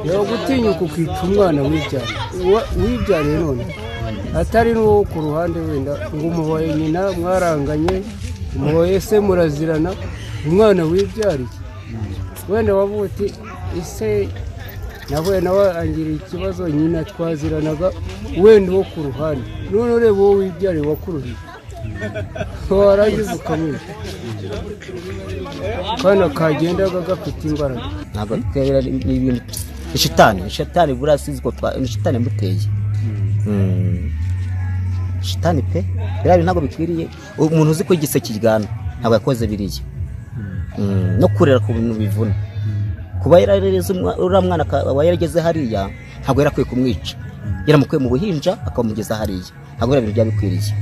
yo gutinyuka ukica umwana wibyariye none atari n'uwo ku ruhande wenda ngo umuhoye nyina mwaranganye umuhoye se murazirana umwana wibyariye wenda wavuga uti ise nawe angiriye ikibazo nyina twaziranaga wenda wo ku ruhande none ureba uwo wibyariye wakuruhiye warangiza ukamwica kandi kagendaga gafite imbaraga ntabwo twebera ibintu ishitani burasize ko ishitani muteye shitani pe birabi ntabwo bikwiriye umuntu uzi ko igise kigana ntabwo yakoze biriye no kurera ku bintu bivuna kuba yarareze uramwana akaba yarageze hariya ntabwo yarakwiye kumwica yaramukuye mu buhinja akamugeza hariya ntabwo ibintu byabikwiriye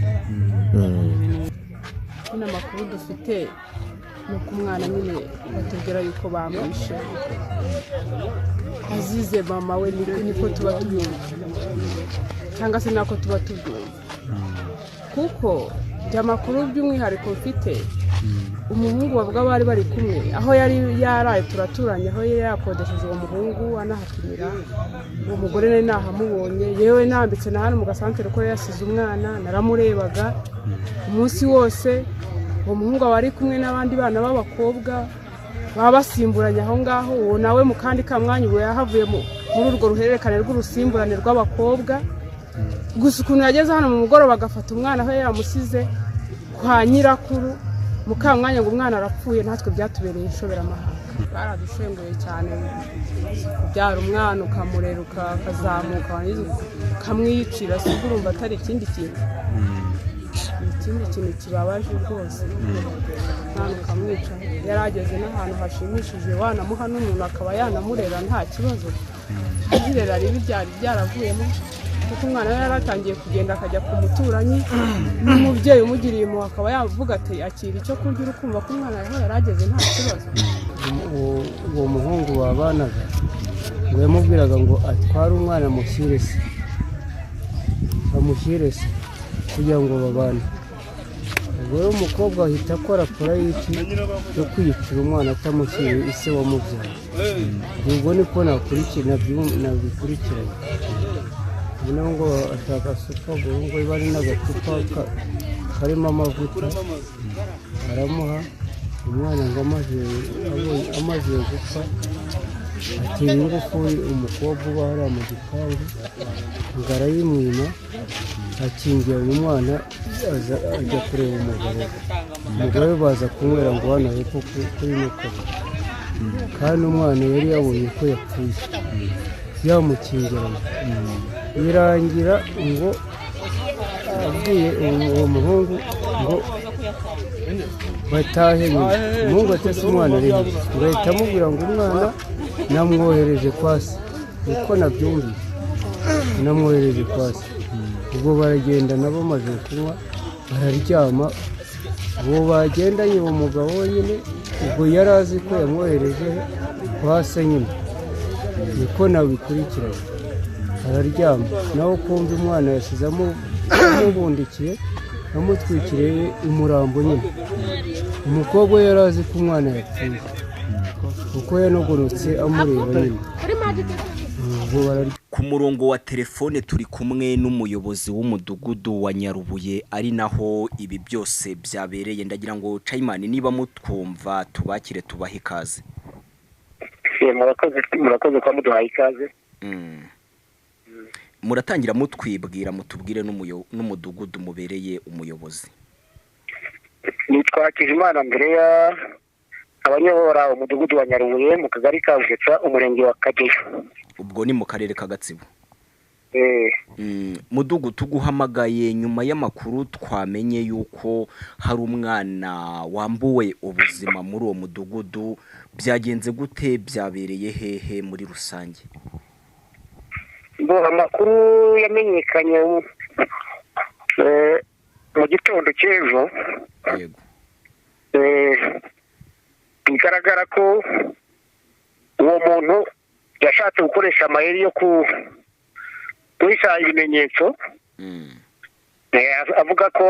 Kuna makuru dufite nuko umwana nyine batubwira yuko bamwishe azize mama we niko tuba tubyumva cyangwa se nako tuba tubyumva kuko byamakuru by'umwihariko mfite umuhungu bavuga bari kumwe aho yari yaraye turaturanye aho yari yakodesheje uwo muhungu anahakimira uwo mugore nari nahamubonye yewe nambitse na hano mu gasantere ko yasize umwana naramurebaga umunsi wose uwo muhungu wari kumwe n'abandi bana b'abakobwa baba basimburanye aho ngaho uwo nawe mu kandi kamwanya ubu yahavuye muri urwo ruhererekane rw'urusimburane rw'abakobwa gusa ukuntu yageze hano mu mugoroba agafata umwana aho yamusize kwa nyirakuru mukamwanya ngo umwana arapfuye natwe byatubereye inshoberamahanga baradushenguye cyane kubyara umwana ukamurera ukazamuka ukamwicira si urumva atari ikindi kintu kibabaje rwose umwana ukamwica yarageze n'ahantu hashimishije wanamuha n'umuntu akaba yanamurera nta kibazo irera ribi byari byaravuyemo kuko umwana we yaratangiye kugenda akajya ku muturanyi n'umubyeyi umugiriye impuhwe akaba yavuga ati akira icyo kurya urukumva ko umwana yaho yarageze nta kibazo uwo muhungu wabanaga ngo yamubwiraga ngo atware umwana amushyire se kugira ngo babane ubwo rero umukobwa ahita akora porayiti yo kwiyicira umwana atamushyiriye ise wamubyaye ubwo niko nabikurikiranye noneho ngo ashaka supaguru ngo iba ari n'agacupa karimo amavuta aramuha umwana ngo amaze gupfa atera ingufu umukobwa uba hariya mu gipangu ngo arayimwima akingirana umwana ajya kureba umugabo we baza kunywera ngo hano hepfo kuri mukaba kandi umwana yari yabonye ko yapfuye yamukingiranye birangira ngo abwiye uwo muhungu ngo batahe nyuma umuhungu atese umwana rero ngo ahita amubwira ngo umwana namwohereje kwa se uko nabyumvise namwohereje kwa se ubwo baragenda nabo bamaze kunywa bararyama uwo bagendanye uwo mugabo wenyine ubwo yari azi ko yamwohereje kwa se nyine niko nabikurikiranye araryama nawe kumva umwana yasize amubundikiye amutwikiriye umurambo nyine umukobwa yari azi ko umwana yapfuye kuko yanogorotse amureba nyine ku murongo wa telefone turi kumwe n'umuyobozi w'umudugudu wa Nyarubuye ari naho ibi byose byabereye ndagira ngo Chayimani niba mutwumva tubakire tubahe ikaze. murakoze kwa muduhaye ikaze. Muratangira mutwibwira mutubwire n'umudugudu mubereye umuyobozi. Nitwa Kizimana Andrea abanyobora umudugudu wa Nyarubuye mu kagari ka Bugetsa umurenge wa Kageyo. Ubwo ni mu karere ka Gatsibo. Mudugu tuguhamagaye nyuma y'amakuru twamenye yuko hari umwana wambuwe ubuzima muri uwo mudugudu, byagenze gute, byabereye hehe muri rusange? Amakuru yamenyekanye mu gitondo cy'ejo. Yego. Bigaragara ko uwo muntu yashatse gukoresha amayeri yo guhisha ibimenyetso. Avuga ko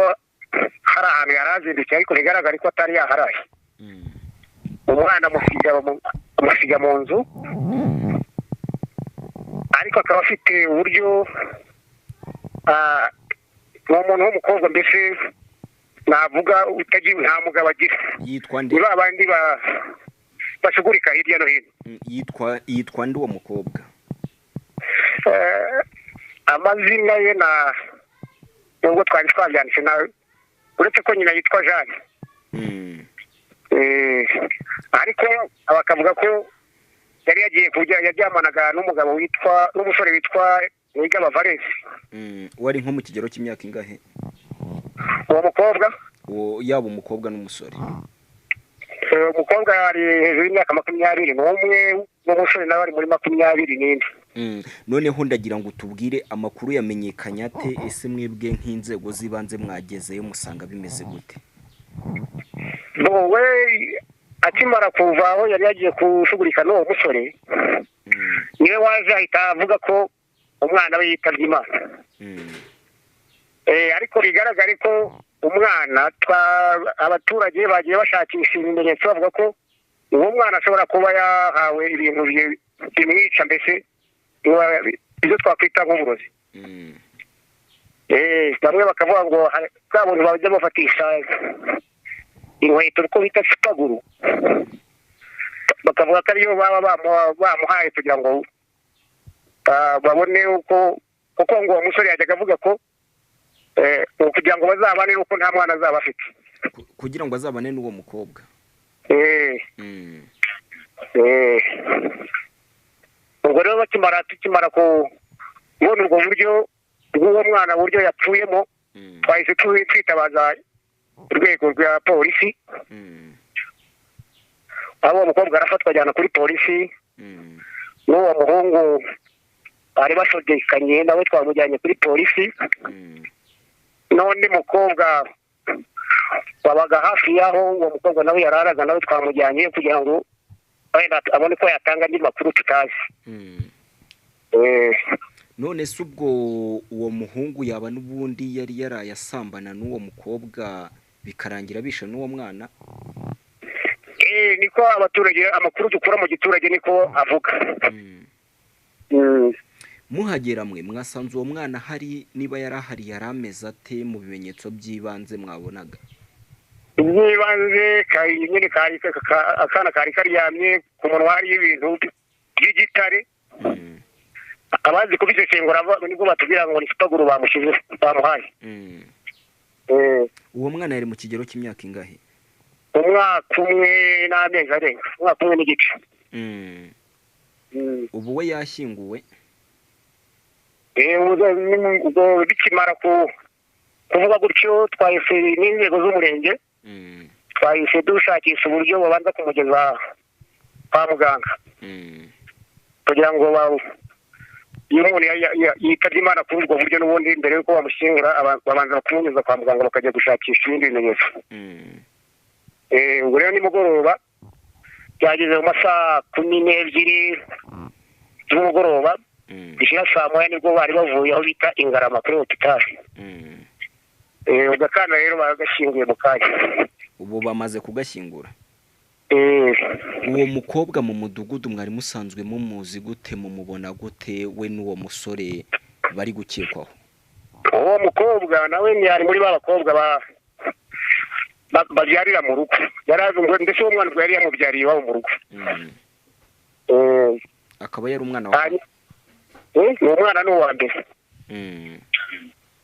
hari ahantu yarazindukiye ariko bigaragara ko atari yaharaye. Umwana amusiga mu nzu ariko akaba afite uburyo ni umuntu w'umukobwa mbese navuga utagira nta mugabo agira. Yitwa nde? Ni babandi bashugurika hirya no hino. Yitwa nde uwo mukobwa? Amazina ye nubwo twari twabyanditse nawe uretse ko nyina yitwa Jeanne. Ariko bakavuga ko yari yagiye yaryamanaga n'umusore witwa Nigaba Valence. Wari nko mu kigero cy'imyaka ingahe uwo mukobwa? Yaba umukobwa n'umusore. Umukobwa ari hejuru y'imyaka 21 n'umusore nawe ari muri 24. Noneho ndagira ngo tubwire amakuru yamenyekanye ate, ese mwebwe nk'inzego z'ibanze mwagezeyo musanga bimeze gute? We akimara kuva aho yari yagiye kushugurika n'uwo musore niwe waje ahita avuga ko umwana we yitabye Imana. Ariko bigaragare ko umwana abaturage bagiye bashakisha ibimenyetso bavuga ko uwo mwana ashobora kuba yahawe ibintu bimwica mbese ibyo twakwita nk'uburozi. Bamwe bakavuga ngo bwa buntu bajya bafatisha inkweto uko bita sipaguru, bakavuga ko ariyo baba bamuhaye kugira ngo babone uko kuko ngo uwo musore yajyaga avuga ko kugira ngo bazabane nuko nta mwana azaba afite, kugira ngo azabane n'uwo mukobwa. ubwo rero tukimara kubona ubwo buryo bw'uwo mwana uburyo yapfuyemo twahise twitabaza urwego rwa polisi. aho uwo mukobwa arafatwa ajyana kuri polisi, n'uwo muhungu bari bashogekanye nawe twamujyanye kuri polisi. n'undi mukobwa wabaga hafi y'aho uwo mukobwa nawe yararaga nawe twamujyanye kugira ngo abone ko yatanga andi makuru tutazi. None se ubwo uwo muhungu yaba n'ubundi yari yarayasambana n'uwo mukobwa bikarangira bishe n'uwo mwana? Niko abaturage amakuru dukura mu giturage niko avuga. Muhagera mwe mwasanze uwo mwana hari, niba yarahari yarameze ate mu bimenyetso by'ibanze mwabonaga? Iby'ibanze nyine akana kari karyamye ku munwa hari ibintu by'igitare. Abazi kubisesengura nibwo batubwira ngo ni sipaguru bamuhaye. Uwo mwana yari mu kigero cy'imyaka ingahe? Umwaka umwe n'amezi arenga, umwaka umwe n'igice. Ubu we yashyinguwe? Ubwo bikimara kuvuga gutyo twahise n'inzego z'umurenge twahise dushakisha uburyo babanza kumugeza kwa muganga kugira ngo iyo umuntu yitabye Imana kuri ubwo buryo n'ubundi mbere y'uko bamushyingura babanza kumugeza kwa muganga bakajya gushakisha ibindi bimenyetso. Ubwo rero nimugoroba byageze mu masaa 12 z'umugoroba bishyira saa moya nibwo bari bavuye aho bita Ingarama kuri hopitali. Ubwo akana rero baragashyinguye mu kanya. Ubu bamaze kugashyingura? Uwo mukobwa mu mudugudu mwari musanzwe mumuzi gute, mumubona gute we n'uwo musore bari gukekwaho? Uwo mukobwa nawe yari muri bakobwa babyarira mu rugo, yarazungwe ndetse uwo mwana yari yamubyariye iwabo mu rugo. Akaba yari umwana wa uwo mwana ni uwa mbere.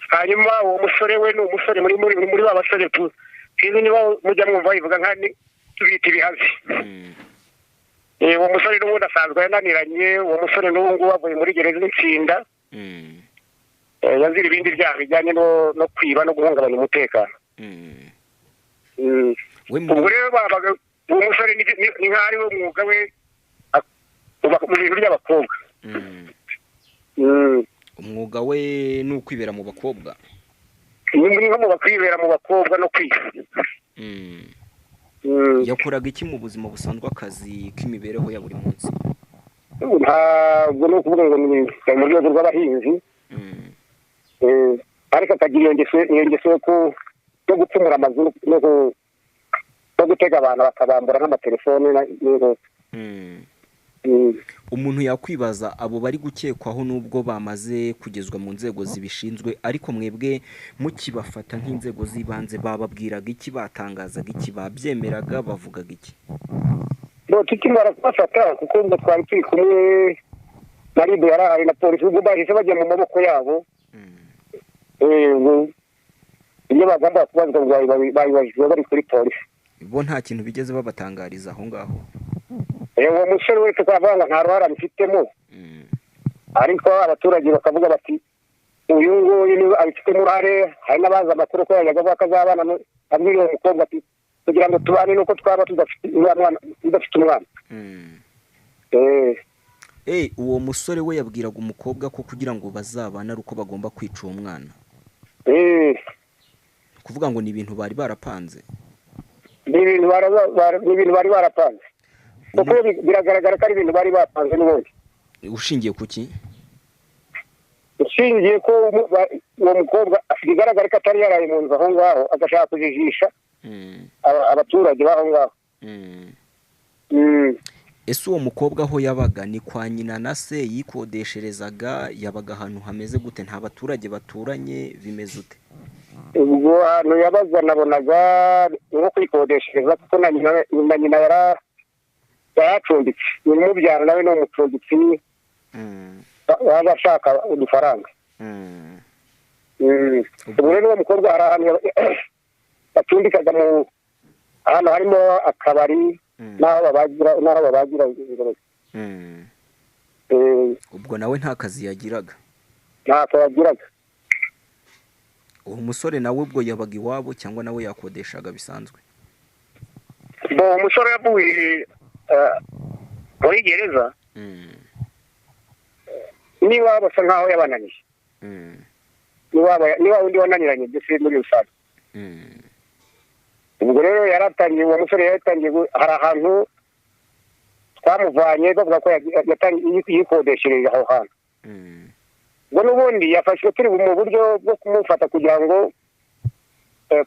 Hanyuma uwo musore we ni umusore muri ba basore sinzi niba mujya mwumva bivuga nkani tubita ibihazi. Uwo musore n'ubundi asanzwe yananiranye, uwo musore n'ubu wavuye muri gereza n'itsinda. Yazira ibindi byaha bijyanye no kwiba no guhungabanya umutekano. Ubwo rero uwo musore ni nk'ari we mwuga we mu bintu by'abakobwa. Umwuga we ni ukwibera mu bakobwa? Ni nko mu bakwibera mu bakobwa no kwiba. Yakoraga iki mu buzima busanzwe, akazi k'imibereho ya buri munsi? Ntabwo ni ukuvuga ngo ni mu rwego rw'abahinzi, ariko akagira iyo ngeso yo gupfumura amazu no gutega abantu bakabambura nk'amatelefone n'inkweto. umuntu yakwibaza abo bari gukekwaho nubwo bamaze kugezwa mu nzego zibishinzwe, ariko mwebwe mukibafata nk'inzego z'ibanze bababwiraga iki, batangazaga iki, babyemeraga, bavugaga iki? Tukimara kubafata kuko ngo twari turi kumwe na RIB yarahari na polisi, ubwo bahise bajya mu maboko yabo. Iyo bagomba kubazwa babibajijwe bari kuri polisi. Bo nta kintu bigeze babatangariza aho ngaho? Uwo musore wese twavanga nta ruhara abifitemo, ariko abaturage bakavuga bati uyu nguyu abifitemo uruhare. Hari n'abazi amakuru ko yajyaga bakazabana abwira uwo mukobwa ati kugira ngo tubane nuko twaba tudafite umwana. Uwo musore we yabwiraga umukobwa ko kugira ngo bazabane ari uko bagomba kwica uwo mwana? Kuvuga ngo ni ibintu bari barapanze? Ni ibintu bari barapanze, kuko biragaragara ko ari ibintu bari bapanze n'ubundi. Ushingiye ku ki? Ushingiye ko uwo mukobwa bigaragara ko atari yaraye mu nzu aho ngaho agashaka kujijisha abaturage b'aho ngaho. Ese uwo mukobwa aho yabaga ni kwa nyina na se, yikodesherezaga, yabaga ahantu hameze gute? Nta baturage baturanye, bimeze ute? Ubwo ahantu yabaga nabonaga nko kwikodeshereza, kuko na nyina yaracumbitse, umubyara nawe ni umucumbitsi, yaje ashaka udufaranga. Ubwo rero uwo mukobwa hari ahantu bacumbikaga ahantu harimo akabari n'aho babagira ingurube. Ubwo nawe nta kazi yagiraga? Ntako yagiraga. Uwo musore nawe ubwo yabaga iwabo cyangwa nawe yakodeshaga bisanzwe? Umusore yavuye muri gereza, niba basa nkaho yabananiye, niba undi wananiranye byose muri rusange. Ubwo rero yaratangiye, uwo musore yaratangiye, hari ahantu twamuvanye bavuga ko yikodeshereje aho hantu. Ubwo n'ubundi yafashwe turi mu buryo bwo kumufata kugira ngo,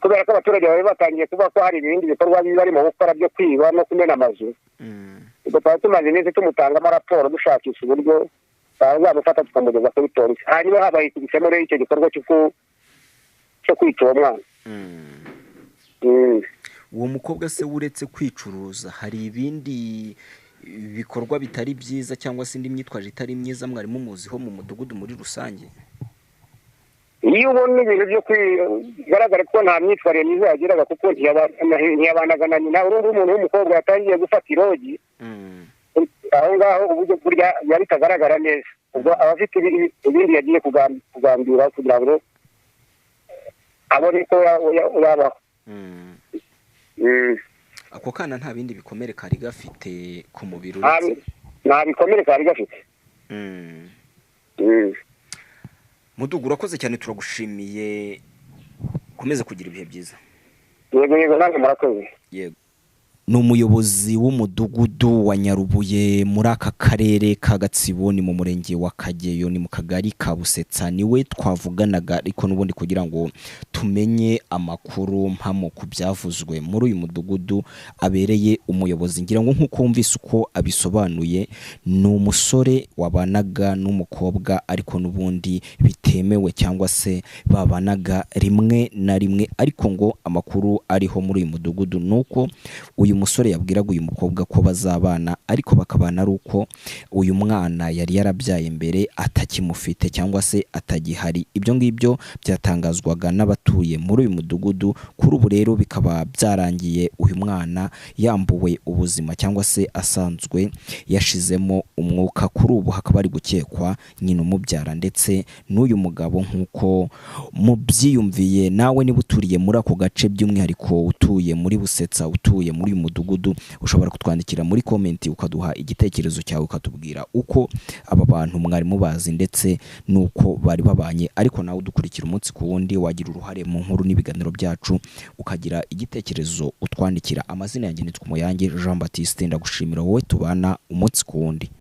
kubera ko abaturage bari batangiye kuvuga ko hari ibindi bikorwa barimo gukora byo kwiba no kumena amazu. Ubwo twari tumaze neza tumutangamo raporo dushakisha uburyo twazamufata tukamugeza kuri polisi, hanyuma habaye igisemo rero icyo gikorwa cyo kwica uwo mwana. Uwo mukobwa se uretse kwicuruza hari ibindi bikorwa bitari byiza cyangwa se indi myitwaje itari myiza mwari mumuziho mu mudugudu muri rusange? Iyo ubona ibintu byo bigaragara ko nta myitwarire myiza yagiraga, kuko ntiyabanaga na nyina. Urumva umuntu w'umukobwa yatangiye gufata irogi aho ngaho, uburyo kurya yari itagaragara neza. Ubwo aba afite ibindi yagiye kugambira kugira ngo abone ko yabaho. Ako kana nta bindi bikomere kari gafite ku mubiri? Nta bikomere kari gafite. Mudugu, urakoze cyane, turagushimiye, ukomeze kugira ibihe byiza. Yego nange murakoze. Yego. Ni umuyobozi w'umudugudu wa Nyarubuye muri aka karere ka Gatsibo, ni mu murenge wa Kageyo, ni mu kagari ka Busetsa. Niwe twavuganaga ariko n'ubundi kugira ngo tumenye amakuru mpamo ku byavuzwe muri uyu mudugudu abereye umuyobozi. Ngira ngo nk'uko wumvise uko abisobanuye, ni umusore wabanaga n'umukobwa ariko n'ubundi bitemewe cyangwa se babanaga rimwe na rimwe, ariko ngo amakuru ariho muri uyu mudugudu nuko uyu musore yabwiraga uyu mukobwa ko bazabana, ariko bakabana ari uko uyu mwana yari yarabyaye mbere atakimufite cyangwa se atagihari. Ibyo ngibyo byatangazwaga n'abatuye muri uyu mudugudu. Kuri ubu rero bikaba byarangiye uyu mwana yambuwe ubuzima cyangwa se asanzwe yashizemo umwuka. Kuri ubu hakaba ari gukekwa nyina umubyara ndetse n'uyu mugabo. Nk'uko mubyiyumviye nawe niba uturiye muri ako gace, by'umwihariko utuye muri Busetsa, utuye muri uyu mudugudu, ushobora kutwandikira muri komenti ukaduha igitekerezo cyawe, ukatubwira uko aba bantu mwari mubazi ndetse nuko bari babanye. Ariko nawe udukurikira umunsi ku wundi, wagira uruhare mu nkuru n'ibiganiro byacu, ukagira igitekerezo utwandikira. Amazina yanjye nitwa Umuyange Jean Baptiste, ndagushimira wowe tubana umunsi ku wundi.